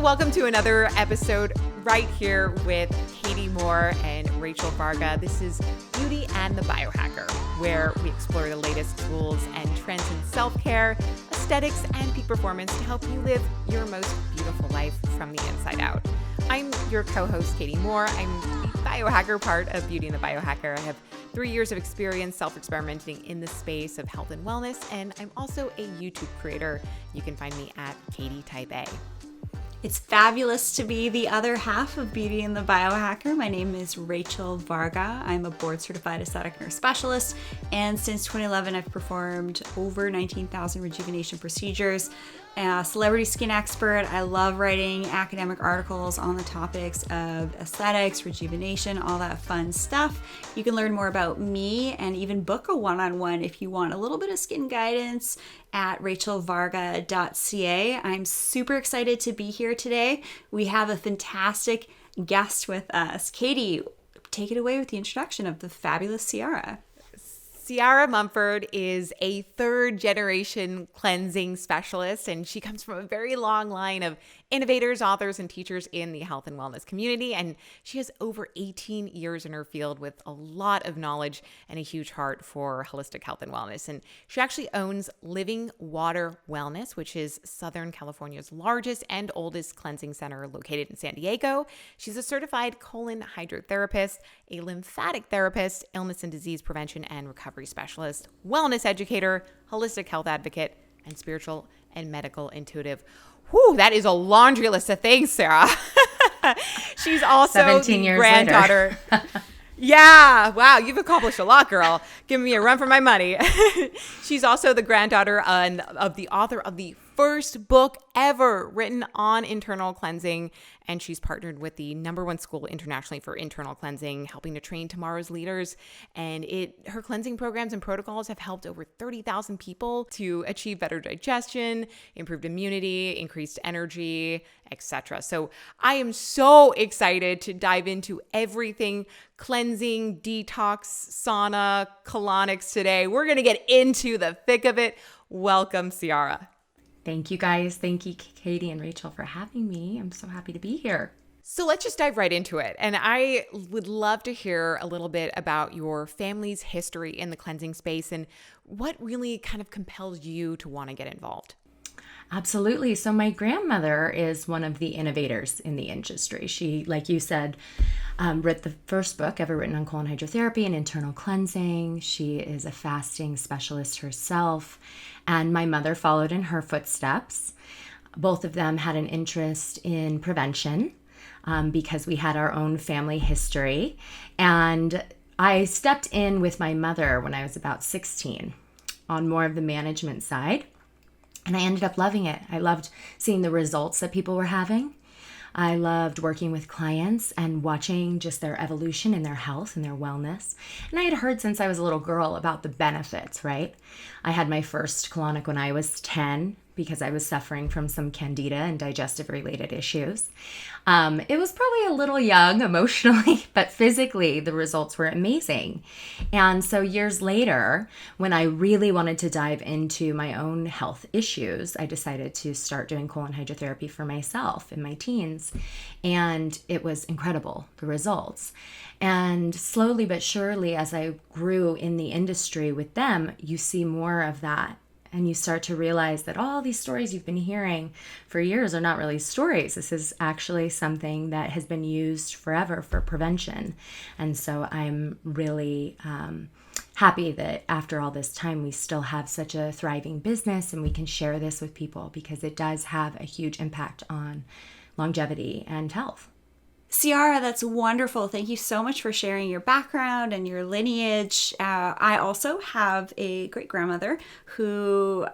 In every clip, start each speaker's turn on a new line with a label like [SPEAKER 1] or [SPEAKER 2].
[SPEAKER 1] So welcome to another episode right here with Katie Moore and Rachel Varga. This is Beauty and the Biohacker, where we explore the latest tools and trends in self-care, aesthetics, and peak performance to help you live your most beautiful life from the inside out. I'm your co-host, Katie Moore. I'm the Biohacker part of Beauty and the Biohacker. I have 3 years of experience self-experimenting in the space of health and wellness, and I'm also a YouTube creator. You can find me at Katie Type A.
[SPEAKER 2] It's fabulous to be the other half of Beauty and the Biohacker. My name is Rachel Varga. I'm a board-certified aesthetic nurse specialist, and since 2011, I've performed over 19,000 rejuvenation procedures. A celebrity skin expert. I love writing academic articles on the topics of aesthetics, rejuvenation, all that fun stuff. You can learn more about me and even book a one-on-one if you want a little bit of skin guidance at rachelvarga.ca. I'm super excited to be here today. We have a fantastic guest with us. Katie, take it away with the introduction of the fabulous Ciara.
[SPEAKER 1] Ciara Mumford is a third-generation cleansing specialist, and she comes from a very long line of innovators, authors, and teachers in the health and wellness community. And she has over 18 years in her field with a lot of knowledge and a huge heart for holistic health and wellness. And she actually owns Living Water Wellness, which is Southern California's largest and oldest cleansing center located in San Diego. She's a certified colon hydrotherapist, a lymphatic therapist, illness and disease prevention and recovery specialist, wellness educator, holistic health advocate, and spiritual and medical intuitive. Whew, that is a laundry list of things, Sarah. She's also
[SPEAKER 3] 17
[SPEAKER 1] the
[SPEAKER 3] years
[SPEAKER 1] granddaughter. Yeah, wow, you've accomplished a lot, girl. Give me a run for my money. She's also the granddaughter of the author of the first book ever written on internal cleansing, and she's partnered with the #1 school internationally for internal cleansing, helping to train tomorrow's leaders. And her cleansing programs and protocols have helped over 30,000 people to achieve better digestion, improved immunity, increased energy, etc. So I am so excited to dive into everything cleansing, detox, sauna, colonics today. We're going to get into the thick of it. Welcome, Ciara.
[SPEAKER 3] Thank you, guys. Thank you, Katie and Rachel, for having me. I'm so happy to be here.
[SPEAKER 1] So let's just dive right into it. And I would love to hear a little bit about your family's history in the cleansing space and what really kind of compelled you to want to get involved.
[SPEAKER 3] Absolutely. So my grandmother is one of the innovators in the industry. She, like you said, wrote the first book ever written on colon hydrotherapy and internal cleansing. She is a fasting specialist herself, and my mother followed in her footsteps. Both of them had an interest in prevention because we had our own family history. And I stepped in with my mother when I was about 16 on more of the management side. And I ended up loving it. I loved seeing the results that people were having. I loved working with clients and watching just their evolution in their health and their wellness. And I had heard since I was a little girl about the benefits, right? I had my first colonic when I was 10 because I was suffering from some candida and digestive related issues. It was probably a little young emotionally, but physically the results were amazing. And so years later, when I really wanted to dive into my own health issues, I decided to start doing colon hydrotherapy for myself in my teens. And it was incredible, the results. And slowly but surely, as I grew in the industry with them, you see more of that. And you start to realize that all these stories you've been hearing for years are not really stories. This is actually something that has been used forever for prevention. And so I'm really happy that after all this time, we still have such a thriving business and we can share this with people because it does have a huge impact on longevity and health.
[SPEAKER 2] Ciara, that's wonderful. Thank you so much for sharing your background and your lineage. I also have a great-grandmother who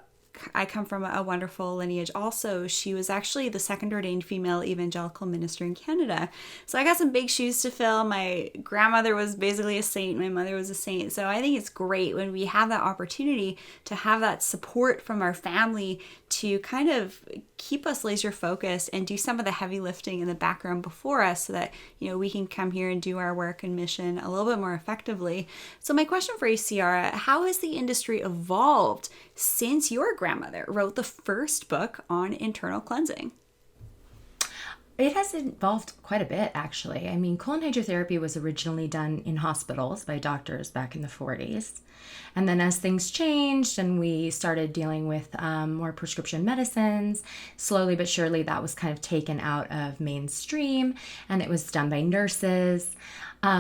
[SPEAKER 2] I come from a wonderful lineage also. She was actually the second ordained female evangelical minister in Canada. So I got some big shoes to fill. My grandmother was basically a saint. My mother was a saint. So I think it's great when we have that opportunity to have that support from our family to kind of keep us laser focused and do some of the heavy lifting in the background before us so that, you know, we can come here and do our work and mission a little bit more effectively. So my question for you, Ciara, how has the industry evolved since your grandmother wrote the first book on internal cleansing?
[SPEAKER 3] It has evolved quite a bit, actually. I mean, colon hydrotherapy was originally done in hospitals by doctors back in the 40s. And then as things changed and we started dealing with more prescription medicines, slowly but surely that was kind of taken out of mainstream and it was done by nurses.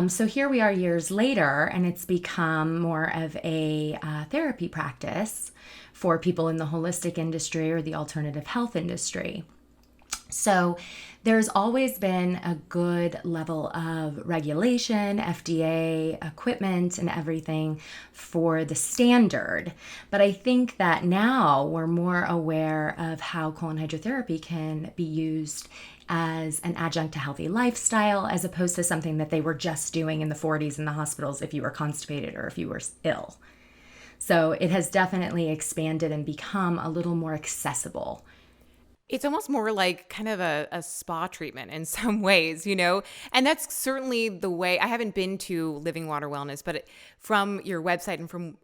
[SPEAKER 3] So here we are years later, and it's become more of a therapy practice for people in the holistic industry or the alternative health industry. So there's always been a good level of regulation, FDA equipment and everything for the standard. But I think that now we're more aware of how colon hydrotherapy can be used as an adjunct to healthy lifestyle, as opposed to something that they were just doing in the 40s in the hospitals if you were constipated or if you were ill. So it has definitely expanded and become a little more accessible.
[SPEAKER 1] It's almost more like kind of a spa treatment in some ways, And that's certainly the way. I haven't been to Living Water Wellness, but from your website and from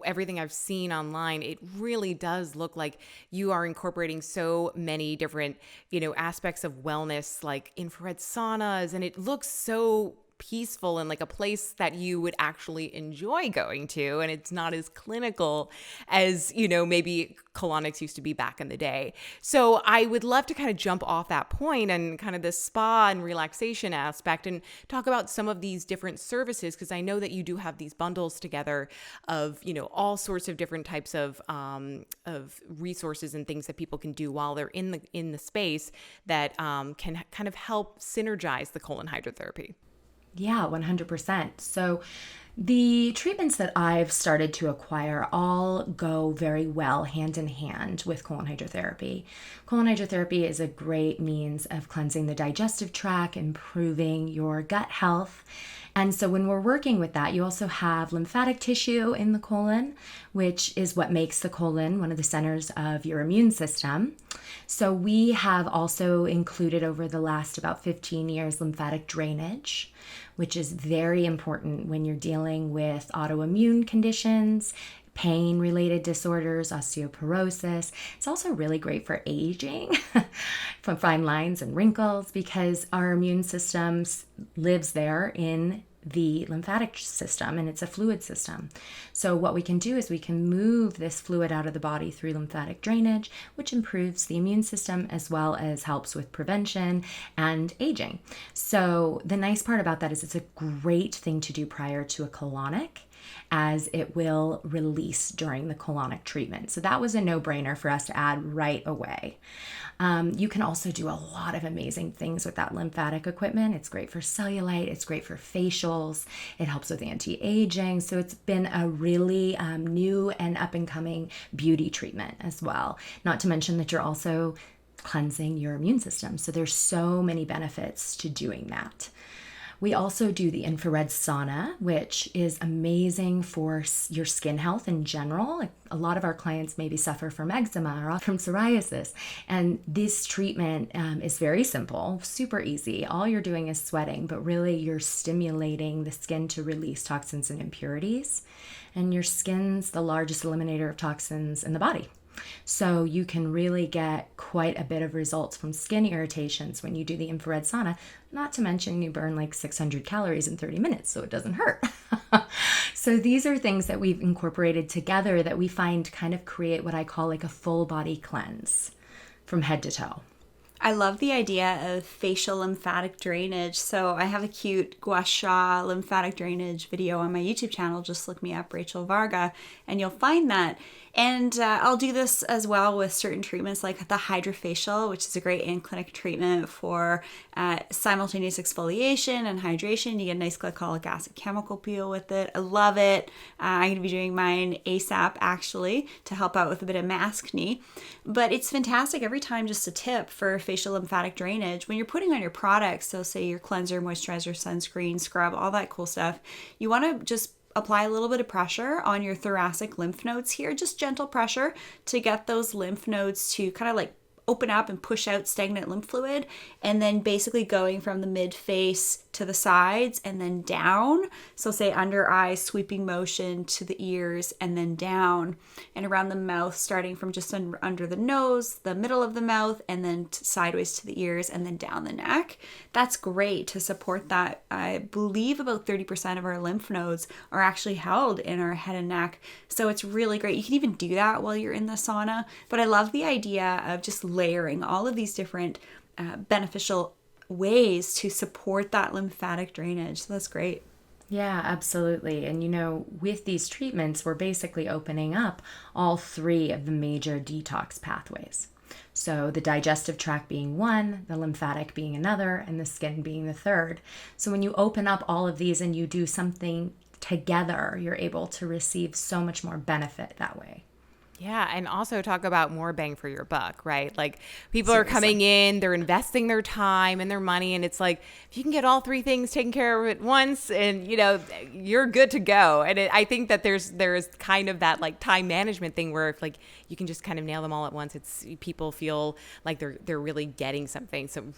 [SPEAKER 1] everything I've seen online, it really does look like you are incorporating so many different, aspects of wellness, like infrared saunas, and it looks so peaceful and like a place that you would actually enjoy going to, and it's not as clinical as maybe colonics used to be back in the day. So I would love to kind of jump off that point and kind of the spa and relaxation aspect and talk about some of these different services, because I know that you do have these bundles together of all sorts of different types of resources and things that people can do while they're in the space that can kind of help synergize the colon hydrotherapy.
[SPEAKER 3] Yeah, 100%. So the treatments that I've started to acquire all go very well hand in hand with colon hydrotherapy. Colon hydrotherapy is a great means of cleansing the digestive tract, improving your gut health. And so when we're working with that, you also have lymphatic tissue in the colon, which is what makes the colon one of the centers of your immune system. So we have also included over the last about 15 years lymphatic drainage, which is very important when you're dealing with autoimmune conditions, pain-related disorders, osteoporosis. It's also really great for aging, from fine lines and wrinkles, because our immune system lives there in the lymphatic system, and it's a fluid system. So what we can do is we can move this fluid out of the body through lymphatic drainage, which improves the immune system as well as helps with prevention and aging. So the nice part about that is it's a great thing to do prior to a colonic, as it will release during the colonic treatment. So that was a no-brainer for us to add right away. You can also do a lot of amazing things with that lymphatic equipment. It's great for cellulite. It's great for facials. It helps with anti-aging. So it's been a really new and up-and-coming beauty treatment as well. Not to mention that you're also cleansing your immune system. So there's so many benefits to doing that. We also do the infrared sauna, which is amazing for your skin health in general. A lot of our clients maybe suffer from eczema or from psoriasis. And this treatment is very simple, super easy. All you're doing is sweating, but really you're stimulating the skin to release toxins and impurities. And your skin's the largest eliminator of toxins in the body. So you can really get quite a bit of results from skin irritations when you do the infrared sauna, not to mention you burn like 600 calories in 30 minutes, so it doesn't hurt. So these are things that we've incorporated together that we find kind of create what I call like a full body cleanse from head to toe.
[SPEAKER 2] I love the idea of facial lymphatic drainage. So I have a cute gua sha lymphatic drainage video on my YouTube channel. Just look me up, Rachel Varga, and you'll find that. And I'll do this as well with certain treatments like the hydrofacial, which is a great in-clinic treatment for simultaneous exfoliation and hydration. You get a nice glycolic acid chemical peel with it. I love it. I'm going to be doing mine ASAP, actually, to help out with a bit of maskne. But it's fantastic every time. Just a tip for facial lymphatic drainage. When you're putting on your products, so say your cleanser, moisturizer, sunscreen, scrub, all that cool stuff, you want to just apply a little bit of pressure on your thoracic lymph nodes here, just gentle pressure to get those lymph nodes to kind of like open up and push out stagnant lymph fluid, and then basically going from the mid face to the sides and then down. So say under eye, sweeping motion to the ears and then down, and around the mouth, starting from just under the nose, the middle of the mouth, and then sideways to the ears and then down the neck. That's great to support that. I believe about 30% of our lymph nodes are actually held in our head and neck. So it's really great. You can even do that while you're in the sauna. But I love the idea of just layering all of these different beneficial ways to support that lymphatic drainage. So that's great.
[SPEAKER 3] Yeah, absolutely. And with these treatments, we're basically opening up all three of the major detox pathways. So the digestive tract being one, the lymphatic being another, and the skin being the third. So when you open up all of these and you do something together, you're able to receive so much more benefit that way.
[SPEAKER 1] Yeah, and also talk about more bang for your buck, right? Like people are coming in, they're investing their time and their money, and it's like if you can get all three things taken care of at once, and you're good to go. And I think that there's kind of that like time management thing where if like you can just kind of nail them all at once, it's people feel like they're really getting some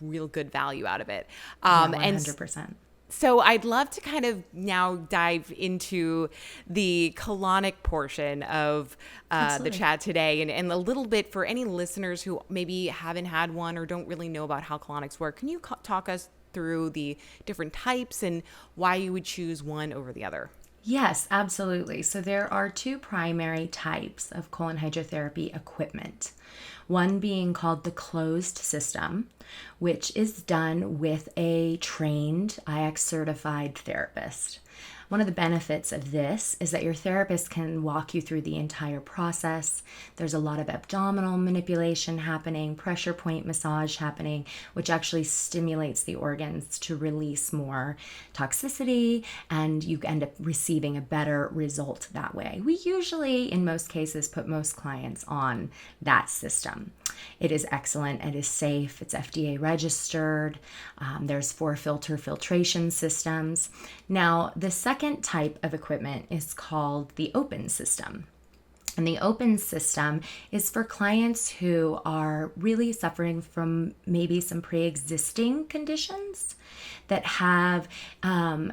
[SPEAKER 1] real good value out of it.
[SPEAKER 3] 100%.
[SPEAKER 1] So I'd love to kind of now dive into the colonic portion of the chat today, and a little bit for any listeners who maybe haven't had one or don't really know about how colonics work. Can you talk us through the different types and why you would choose one over the other?
[SPEAKER 3] Yes, absolutely. So there are two primary types of colon hydrotherapy equipment. One being called the closed system, which is done with a trained IX certified therapist. One of the benefits of this is that your therapist can walk you through the entire process. There's a lot of abdominal manipulation happening, pressure point massage happening, which actually stimulates the organs to release more toxicity, and you end up receiving a better result that way. We usually, in most cases, put most clients on that system. It is excellent. It is safe. It's FDA registered. There's 4 filtration systems. Now, the second type of equipment is called the open system. And the open system is for clients who are really suffering from maybe some pre-existing conditions that have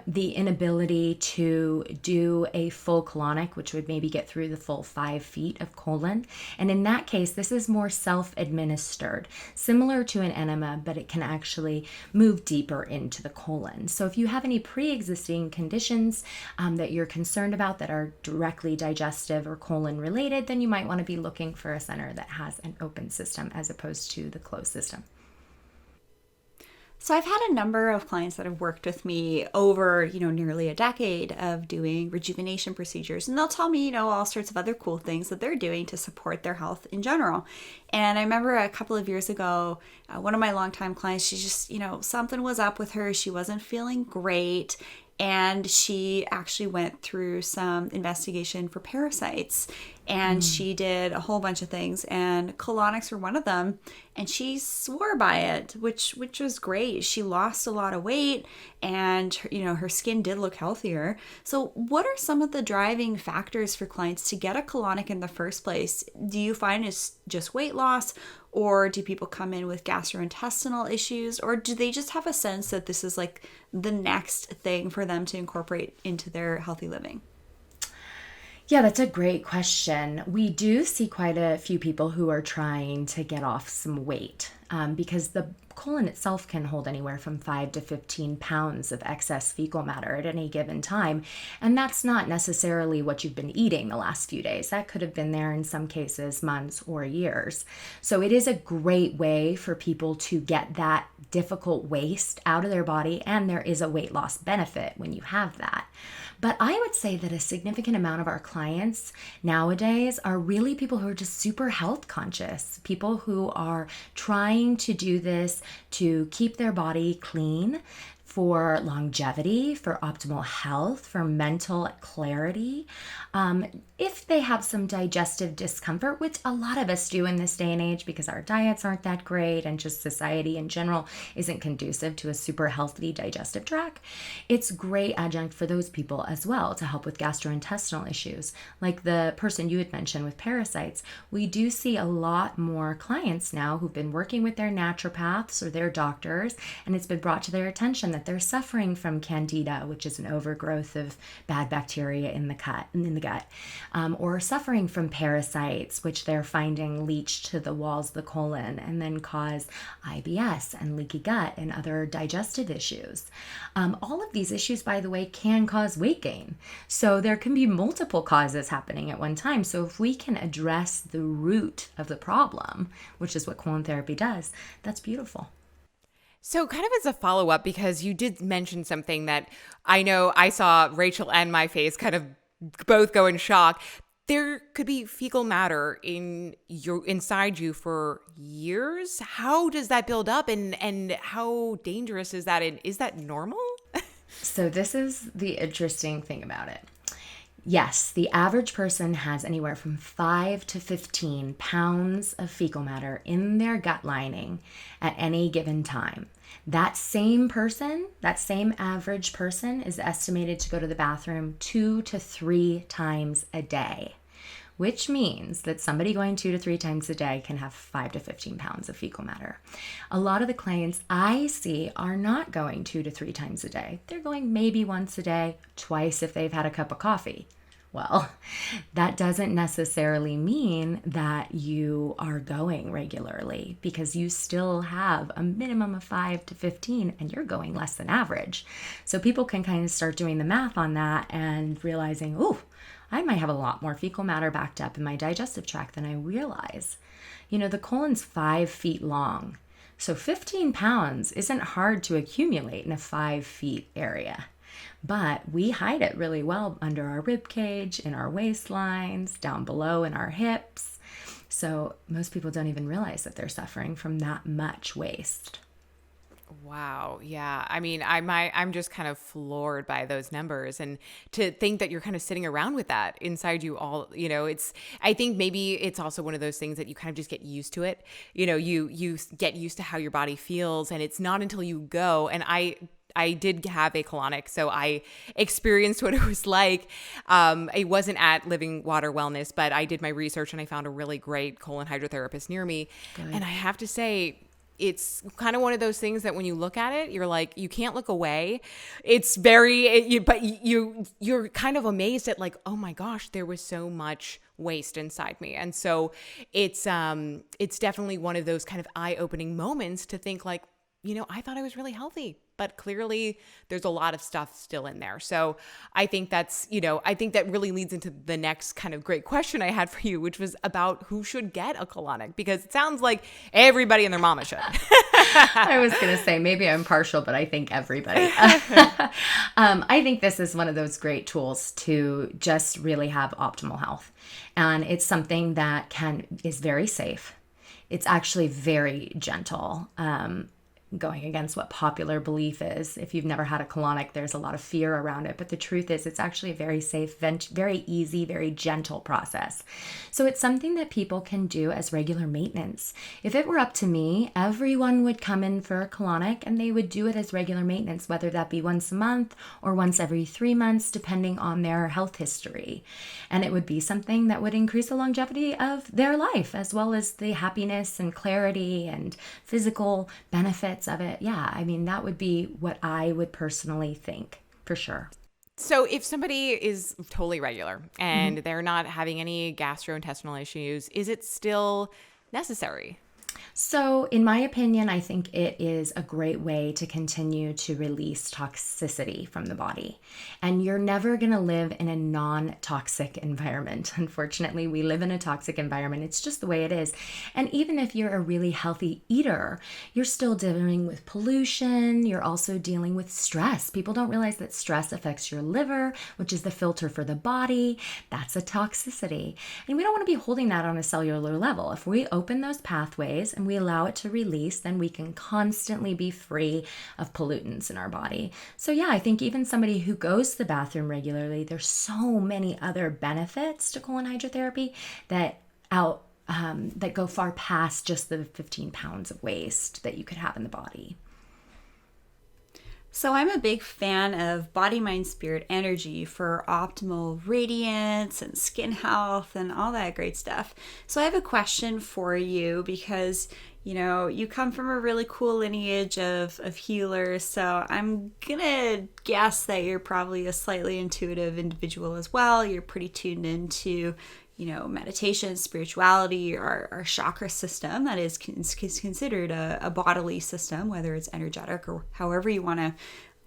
[SPEAKER 3] the inability to do a full colonic, which would maybe get through the full 5 feet of colon. And in that case, this is more self-administered, similar to an enema, but it can actually move deeper into the colon. So if you have any pre-existing conditions that you're concerned about that are directly digestive or colon related, then you might want to be looking for a center that has an open system as opposed to the closed system.
[SPEAKER 2] So I've had a number of clients that have worked with me over, nearly a decade of doing rejuvenation procedures. And they'll tell me, all sorts of other cool things that they're doing to support their health in general. And I remember a couple of years ago, one of my longtime clients, she just, something was up with her. She wasn't feeling great. And she actually went through some investigation for parasites, and she did a whole bunch of things, and colonics were one of them, and she swore by it, which was great. She lost a lot of weight, and her skin did look healthier. So what are some of the driving factors for clients to get a colonic in the first place? Do you find it's just weight loss, or do people come in with gastrointestinal issues, or do they just have a sense that this is like the next thing for them to incorporate into their healthy living?
[SPEAKER 3] Yeah, that's a great question. We do see quite a few people who are trying to get off some weight because the colon itself can hold anywhere from 5 to 15 pounds of excess fecal matter at any given time. And that's not necessarily what you've been eating the last few days. That could have been there in some cases months or years. So it is a great way for people to get that difficult waste out of their body. And there is a weight loss benefit when you have that. But I would say that a significant amount of our clients nowadays are really people who are just super health conscious, people who are trying to do this to keep their body clean for longevity, for optimal health, for mental clarity. If they have some digestive discomfort, which a lot of us do in this day and age because our diets aren't that great and just society in general isn't conducive to a super healthy digestive tract, it's great adjunct for those people as well to help with gastrointestinal issues. Like the person you had mentioned with parasites, we do see a lot more clients now who've been working with their naturopaths or their doctors, and it's been brought to their attention that they're suffering from candida, which is an overgrowth of bad bacteria in the gut, or suffering from parasites, which they're finding leach to the walls of the colon and then cause IBS and leaky gut and other digestive issues. All of these issues, by the way, can cause weight gain. So there can be multiple causes happening at one time. So if we can address the root of the problem, which is what colon therapy does, that's beautiful.
[SPEAKER 1] So kind of as a follow-up, because you did mention something that I know I saw Rachel and my face kind of both go in shock. There could be fecal matter inside you for years. How does that build up, and how dangerous is that? And is that normal?
[SPEAKER 3] So this is the interesting thing about it. Yes, the average person has anywhere from 5 to 15 pounds of fecal matter in their gut lining at any given time. That same person, that same average person, is estimated to go to the bathroom 2 to 3 times a day, which means that somebody going 2 to 3 times a day can have 5 to 15 pounds of fecal matter. A lot of the clients I see are not going 2 to 3 times a day. They're going maybe once a day, twice if they've had a cup of coffee. Well, that doesn't necessarily mean that you are going regularly, because you still have a minimum of 5 to 15 and you're going less than average. So people can kind of start doing the math on that and realizing, oh, I might have a lot more fecal matter backed up in my digestive tract than I realize. You know, the colon's 5 feet long. So 15 pounds isn't hard to accumulate in a 5 feet area. But we hide it really well under our rib cage, in our waistlines, down below in our hips. So most people don't even realize that they're suffering from that much waste.
[SPEAKER 1] Wow. Yeah. I mean, I'm just kind of floored by those numbers, and to think that you're kind of sitting around with that inside you all, I think maybe it's also one of those things that you kind of just get used to it. You get used to how your body feels, and it's not until you go, and I did have a colonic, so I experienced what it was like. It wasn't at Living Water Wellness, but I did my research and I found a really great colon hydrotherapist near me. Good. And I have to say, it's kind of one of those things that when you look at it, you're like, you can't look away. It's but you're kind of amazed at like, oh my gosh, there was so much waste inside me. And so it's definitely one of those kind of eye-opening moments to think like, I thought I was really healthy, but clearly there's a lot of stuff still in there. So I think I think that really leads into the next kind of great question I had for you, which was about who should get a colonic, because it sounds like everybody and their mama should.
[SPEAKER 3] I was going to say, maybe I'm partial, but I think everybody. I think this is one of those great tools to just really have optimal health. And it's something that is very safe. It's actually very gentle. Going against what popular belief is. If you've never had a colonic, there's a lot of fear around it. But the truth is, it's actually a very safe, very easy, very gentle process. So it's something that people can do as regular maintenance. If it were up to me, everyone would come in for a colonic and they would do it as regular maintenance, whether that be once a month or once every 3 months, depending on their health history. And it would be something that would increase the longevity of their life, as well as the happiness and clarity and physical benefits of it. Yeah, I mean, that would be what I would personally think, for sure.
[SPEAKER 1] So if somebody is totally regular and they're not having any gastrointestinal issues, is it still necessary?
[SPEAKER 3] So in my opinion, I think it is a great way to continue to release toxicity from the body. And you're never going to live in a non-toxic environment. Unfortunately, we live in a toxic environment. It's just the way it is. And even if you're a really healthy eater, you're still dealing with pollution. You're also dealing with stress. People don't realize that stress affects your liver, which is the filter for the body. That's a toxicity. And we don't want to be holding that on a cellular level. If we open those pathways goes and we allow it to release, then we can constantly be free of pollutants in our body. So yeah, I think even somebody who goes to the bathroom regularly, there's so many other benefits to colon hydrotherapy that go far past just the 15 pounds of waste that you could have in the body.
[SPEAKER 2] So I'm a big fan of body, mind, spirit energy for optimal radiance and skin health and all that great stuff. So I have a question for you because, you come from a really cool lineage of healers. So I'm going to guess that you're probably a slightly intuitive individual as well. You're pretty tuned into meditation, spirituality, our chakra system that is considered a bodily system, whether it's energetic or however you want to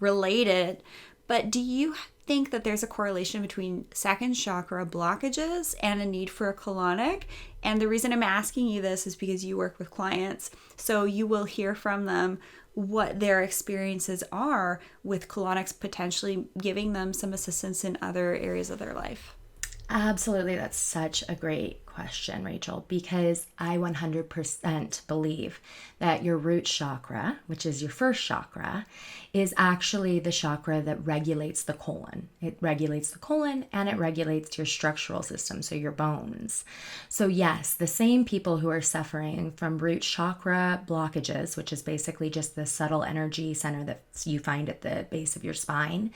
[SPEAKER 2] relate it. But do you think that there's a correlation between second chakra blockages and a need for a colonic? And the reason I'm asking you this is because you work with clients, so you will hear from them what their experiences are with colonics potentially giving them some assistance in other areas of their life.
[SPEAKER 3] Absolutely. That's such a great question, Rachel, because I 100% believe that your root chakra, which is your first chakra, is actually the chakra that regulates the colon. It regulates the colon and it regulates your structural system, so your bones. So yes, the same people who are suffering from root chakra blockages, which is basically just the subtle energy center that you find at the base of your spine,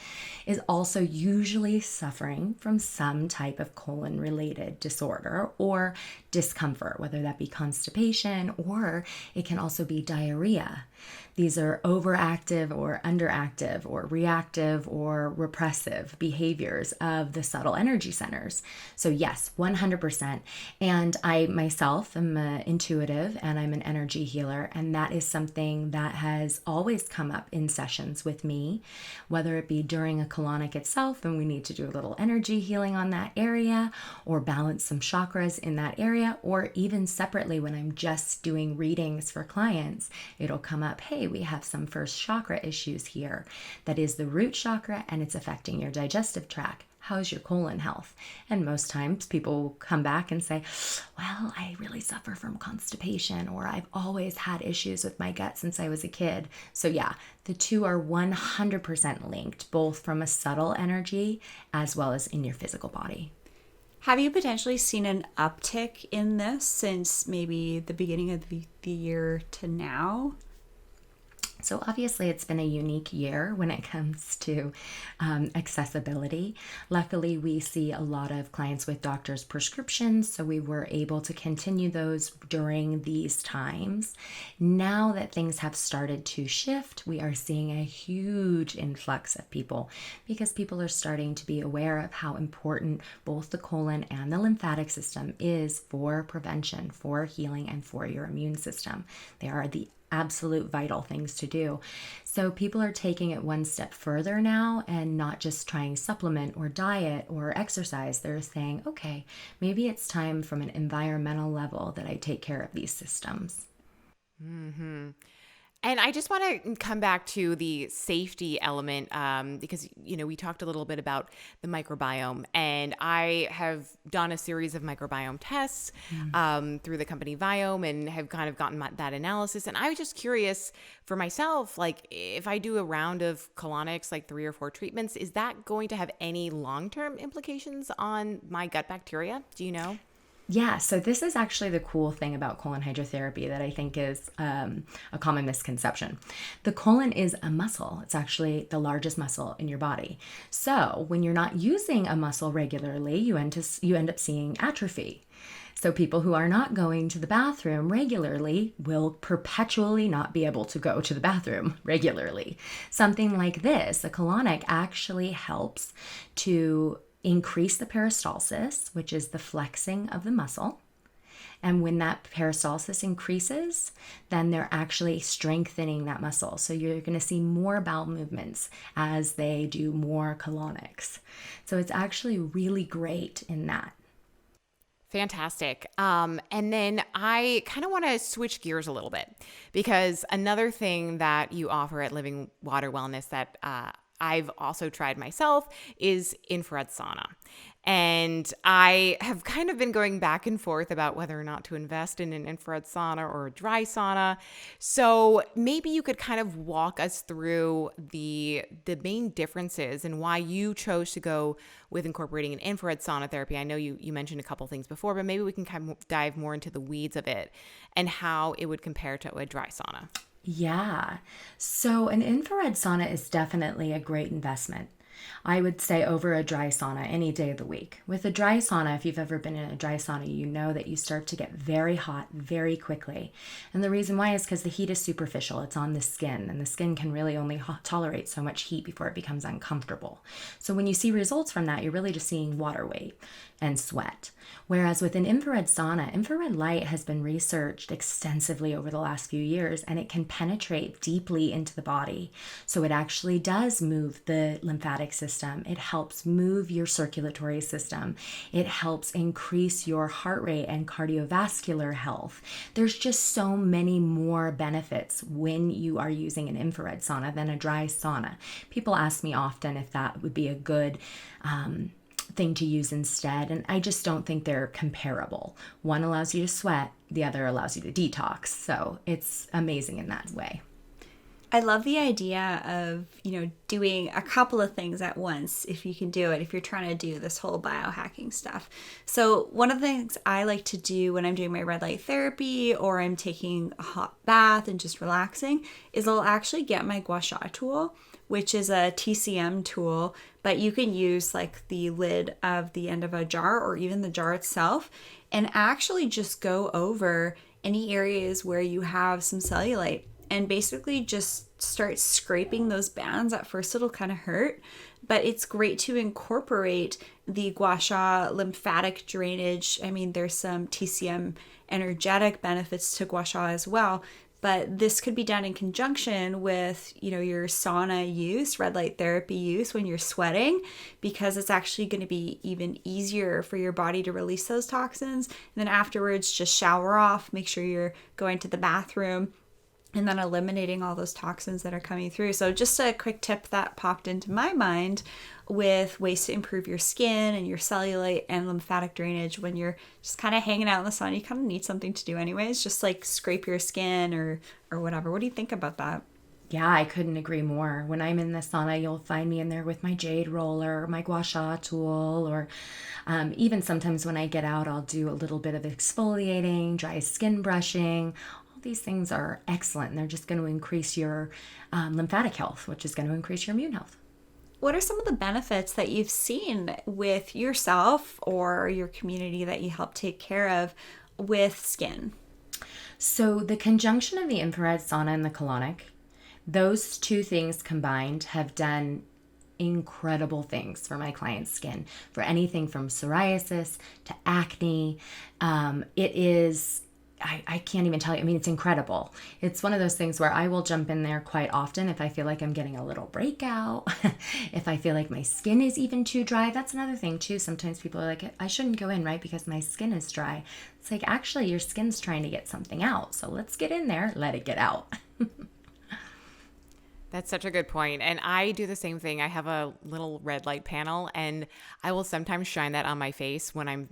[SPEAKER 3] is also usually suffering from some type of colon-related disorder or discomfort, whether that be constipation or it can also be diarrhea. These are overactive or underactive or reactive or repressive behaviors of the subtle energy centers. So yes, 100%. And I myself am intuitive and I'm an energy healer. And that is something that has always come up in sessions with me, whether it be during a colonic itself and we need to do a little energy healing on that area or balance some chakras in that area, or even separately when I'm just doing readings for clients, it'll come up, hey, we have some first chakra issues here. That is the root chakra and it's affecting your digestive tract. How's your colon health? And most times people will come back and say, well, I really suffer from constipation, or I've always had issues with my gut since I was a kid. So yeah, the two are 100% linked, both from a subtle energy as well as in your physical body.
[SPEAKER 2] Have you potentially seen an uptick in this since maybe the beginning of the year to now?
[SPEAKER 3] So obviously it's been a unique year when it comes to accessibility. Luckily, we see a lot of clients with doctor's prescriptions, so we were able to continue those during these times. Now that things have started to shift, we are seeing a huge influx of people because people are starting to be aware of how important both the colon and the lymphatic system is for prevention, for healing, and for your immune system. They are the absolute vital things to do. So people are taking it one step further now and not just trying supplement or diet or exercise. They're saying, okay, maybe it's time from an environmental level that I take care of these systems.
[SPEAKER 1] Mm-hmm. And I just want to come back to the safety element because, we talked a little bit about the microbiome, and I have done a series of microbiome tests through the company Viome and have kind of gotten that analysis. And I was just curious for myself, like if I do a round of colonics, like 3 or 4 treatments, is that going to have any long-term implications on my gut bacteria? Do you know?
[SPEAKER 3] Yeah, so this is actually the cool thing about colon hydrotherapy that I think is a common misconception. The colon is a muscle. It's actually the largest muscle in your body. So when you're not using a muscle regularly, you end up seeing atrophy. So people who are not going to the bathroom regularly will perpetually not be able to go to the bathroom regularly. Something like this, a colonic, actually helps to increase the peristalsis, which is the flexing of the muscle. And when that peristalsis increases, then they're actually strengthening that muscle. So you're going to see more bowel movements as they do more colonics. So it's actually really great in that.
[SPEAKER 1] Fantastic. And then I kind of want to switch gears a little bit because another thing that you offer at Living Water Wellness that I've also tried myself is infrared sauna. And I have kind of been going back and forth about whether or not to invest in an infrared sauna or a dry sauna. So maybe you could kind of walk us through the main differences and why you chose to go with incorporating an infrared sauna therapy. I know you mentioned a couple things before, but maybe we can kind of dive more into the weeds of it and how it would compare to a dry sauna.
[SPEAKER 3] Yeah. So an infrared sauna is definitely a great investment. I would say over a dry sauna any day of the week. With a dry sauna, if you've ever been in a dry sauna, you know that you start to get very hot very quickly. And the reason why is because the heat is superficial. It's on the skin, and the skin can really only tolerate so much heat before it becomes uncomfortable. So when you see results from that, you're really just seeing water weight and sweat. Whereas with an infrared sauna, infrared light has been researched extensively over the last few years, and it can penetrate deeply into the body. So it actually does move the lymphatic system. It helps move your circulatory system. It helps increase your heart rate and cardiovascular health. There's just so many more benefits when you are using an infrared sauna than a dry sauna. People ask me often if that would be a good thing to use instead, and I just don't think they're comparable. One allows you to sweat, the other allows you to detox, so it's amazing in that way.
[SPEAKER 2] I love the idea of, doing a couple of things at once if you can do it, if you're trying to do this whole biohacking stuff. So one of the things I like to do when I'm doing my red light therapy or I'm taking a hot bath and just relaxing is I'll actually get my gua sha tool, which is a TCM tool, but you can use like the lid of the end of a jar or even the jar itself and actually just go over any areas where you have some cellulite and basically just start scraping those bands. At first it'll kind of hurt, but it's great to incorporate the gua sha lymphatic drainage. I mean, there's some TCM energetic benefits to gua sha as well, but this could be done in conjunction with, your sauna use, red light therapy use when you're sweating, because it's actually going to be even easier for your body to release those toxins. And then afterwards, just shower off, make sure you're going to the bathroom, and then eliminating all those toxins that are coming through. So just a quick tip that popped into my mind with ways to improve your skin and your cellulite and lymphatic drainage when you're just kind of hanging out in the sun. You kind of need something to do anyways, just like scrape your skin or whatever. What do you think about that?
[SPEAKER 3] Yeah, I couldn't agree more. When I'm in the sauna, you'll find me in there with my jade roller, my gua sha tool, or even sometimes when I get out, I'll do a little bit of exfoliating, dry skin brushing. These things are excellent, and they're just going to increase your lymphatic health, which is going to increase your immune health.
[SPEAKER 2] What are some of the benefits that you've seen with yourself or your community that you help take care of with skin?
[SPEAKER 3] So the conjunction of the infrared sauna and the colonic, those two things combined have done incredible things for my client's skin, for anything from psoriasis to acne. It is... I can't even tell you. I mean, it's incredible. It's one of those things where I will jump in there quite often if I feel like I'm getting a little breakout, if I feel like my skin is even too dry. That's another thing too. Sometimes people are like, I shouldn't go in, right? Because my skin is dry. It's like, actually, your skin's trying to get something out. So let's get in there, let it get out.
[SPEAKER 1] That's such a good point. And I do the same thing. I have a little red light panel, and I will sometimes shine that on my face when I'm,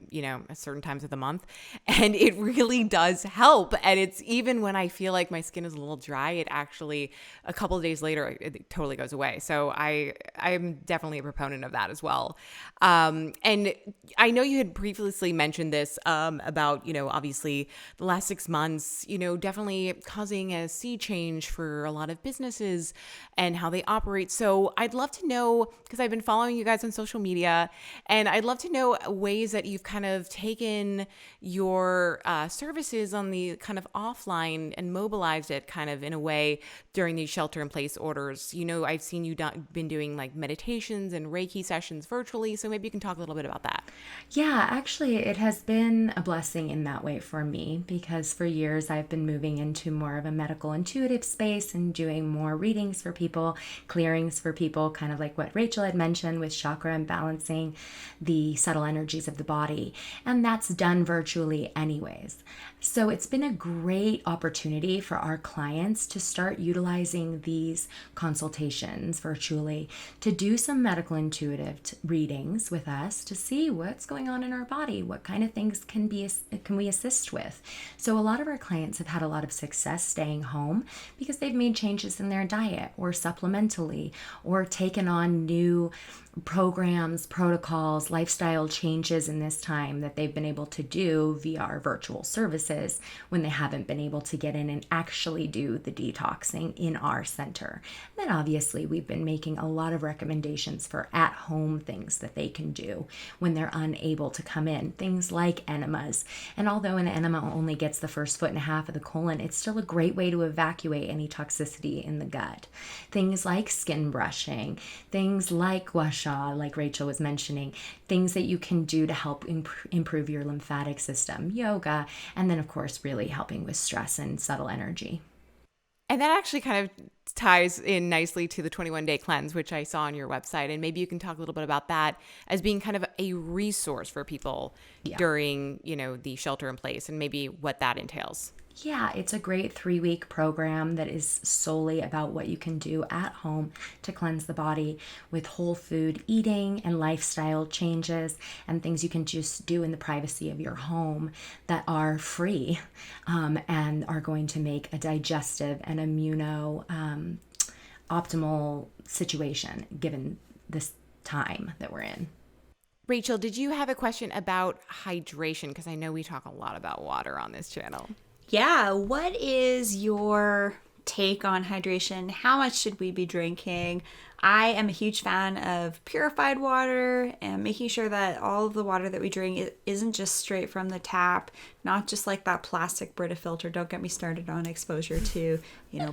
[SPEAKER 1] at certain times of the month. And it really does help. And it's even when I feel like my skin is a little dry, it actually, a couple of days later, it totally goes away. So I'm definitely a proponent of that as well. And I know you had previously mentioned this about, obviously the last 6 months, definitely causing a sea change for a lot of businesses and how they operate. So I'd love to know, because I've been following you guys on social media, and I'd love to know ways that you've kind of taken your services on the kind of offline and mobilized it kind of in a way during these shelter in place orders. I've seen you been doing like meditations and Reiki sessions virtually. So maybe you can talk a little bit about that.
[SPEAKER 3] Yeah, actually, it has been a blessing in that way for me, because for years I've been moving into more of a medical intuitive space and doing more readings for people, clearings for people, kind of like what Rachel had mentioned with chakra and balancing the subtle energies of the body. And that's done virtually anyways. So it's been a great opportunity for our clients to start utilizing these consultations virtually to do some medical intuitive readings with us to see what's going on in our body, what kind of things can we assist with. So a lot of our clients have had a lot of success staying home because they've made changes in their diet or supplementally or taken on new programs, protocols, lifestyle changes in this time that they've been able to do via our virtual services when they haven't been able to get in and actually do the detoxing in our center. And then obviously we've been making a lot of recommendations for at-home things that they can do when they're unable to come in, things like enemas. And although an enema only gets the first foot and a half of the colon, it's still a great way to evacuate any toxicity in the gut. Things like skin brushing, things like gua sha, like Rachel was mentioning, things that you can do to help improve your lymphatic system, yoga, and then of course really helping with stress and subtle energy.
[SPEAKER 1] And that actually kind of ties in nicely to the 21-day cleanse, which I saw on your website. And maybe you can talk a little bit about that as being kind of a resource for people during, the shelter in place and maybe what that entails.
[SPEAKER 3] Yeah, it's a great 3-week program that is solely about what you can do at home to cleanse the body with whole food eating and lifestyle changes and things you can just do in the privacy of your home that are free and are going to make a digestive and optimal situation given this time that we're in.
[SPEAKER 1] Rachel, did you have a question about hydration? Because I know we talk a lot about water on this channel.
[SPEAKER 2] Yeah, what is your take on hydration? How much should we be drinking? I am a huge fan of purified water and making sure that all of the water that we drink isn't just straight from the tap, not just like that plastic Brita filter. Don't get me started on exposure to,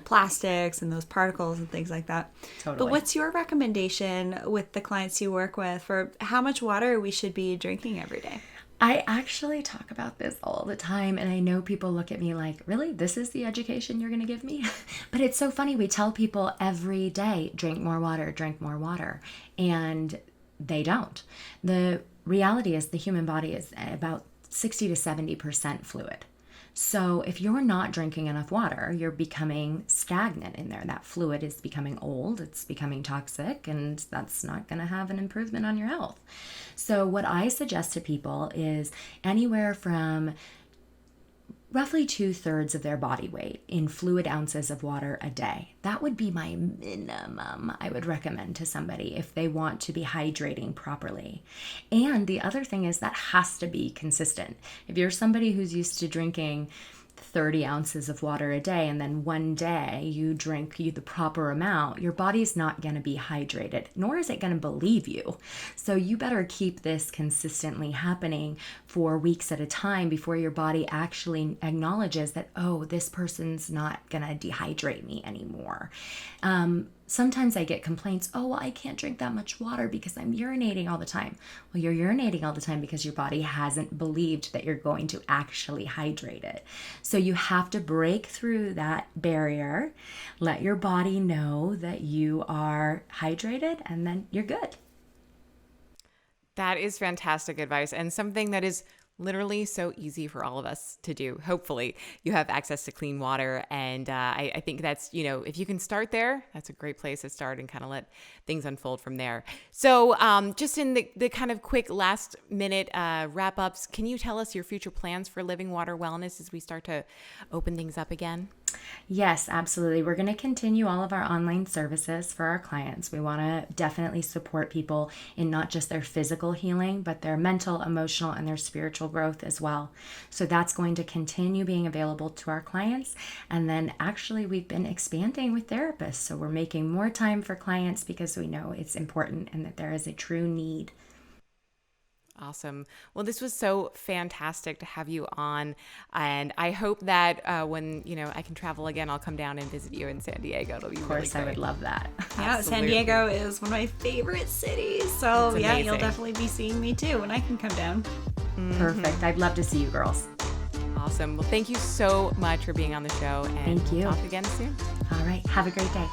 [SPEAKER 2] plastics and those particles and things like that.
[SPEAKER 3] Totally.
[SPEAKER 2] But what's your recommendation with the clients you work with for how much water we should be drinking every day?
[SPEAKER 3] I actually talk about this all the time, and I know people look at me like, really? This is the education you're going to give me? But it's so funny. We tell people every day, drink more water, and they don't. The reality is the human body is about 60 to 70% fluid. So if you're not drinking enough water, you're becoming stagnant in there. That fluid is becoming old, it's becoming toxic, and that's not going to have an improvement on your health. So what I suggest to people is anywhere from roughly 2/3 of their body weight in fluid ounces of water a day. That would be my minimum I would recommend to somebody if they want to be hydrating properly. And the other thing is that has to be consistent. If you're somebody who's used to drinking 30 ounces of water a day and then one day you drink the proper amount, your body's not going to be hydrated, nor is it going to believe you. So you better keep this consistently happening for weeks at a time before your body actually acknowledges that, oh, this person's not going to dehydrate me anymore. Sometimes I get complaints, oh, well, I can't drink that much water because I'm urinating all the time. Well, you're urinating all the time because your body hasn't believed that you're going to actually hydrate it. So you have to break through that barrier, let your body know that you are hydrated, and then you're good.
[SPEAKER 1] That is fantastic advice and something that is literally so easy for all of us to do. Hopefully you have access to clean water. And I think that's, if you can start there, that's a great place to start and kind of let things unfold from there. So just in the kind of quick last minute wrap ups, can you tell us your future plans for Living Water Wellness as we start to open things up again?
[SPEAKER 3] Yes, absolutely. We're going to continue all of our online services for our clients. We want to definitely support people in not just their physical healing, but their mental, emotional, and their spiritual growth as well. So that's going to continue being available to our clients. And then actually we've been expanding with therapists. So we're making more time for clients because we know it's important and that there is a true need.
[SPEAKER 1] Awesome. Well, this was so fantastic to have you on. And I hope that when, I can travel again, I'll come down and visit you in San Diego. It'll be
[SPEAKER 3] Of course,
[SPEAKER 1] really
[SPEAKER 3] I would love that.
[SPEAKER 2] Yeah, San Diego is one of my favorite cities. So yeah,
[SPEAKER 1] amazing.
[SPEAKER 2] you'll definitely be seeing me too when I can come down.
[SPEAKER 3] Perfect. I'd love to see you girls.
[SPEAKER 1] Awesome. Well, thank you so much for being on the show. And
[SPEAKER 3] Thank you.
[SPEAKER 1] We'll talk again soon.
[SPEAKER 3] All right. Have a great day.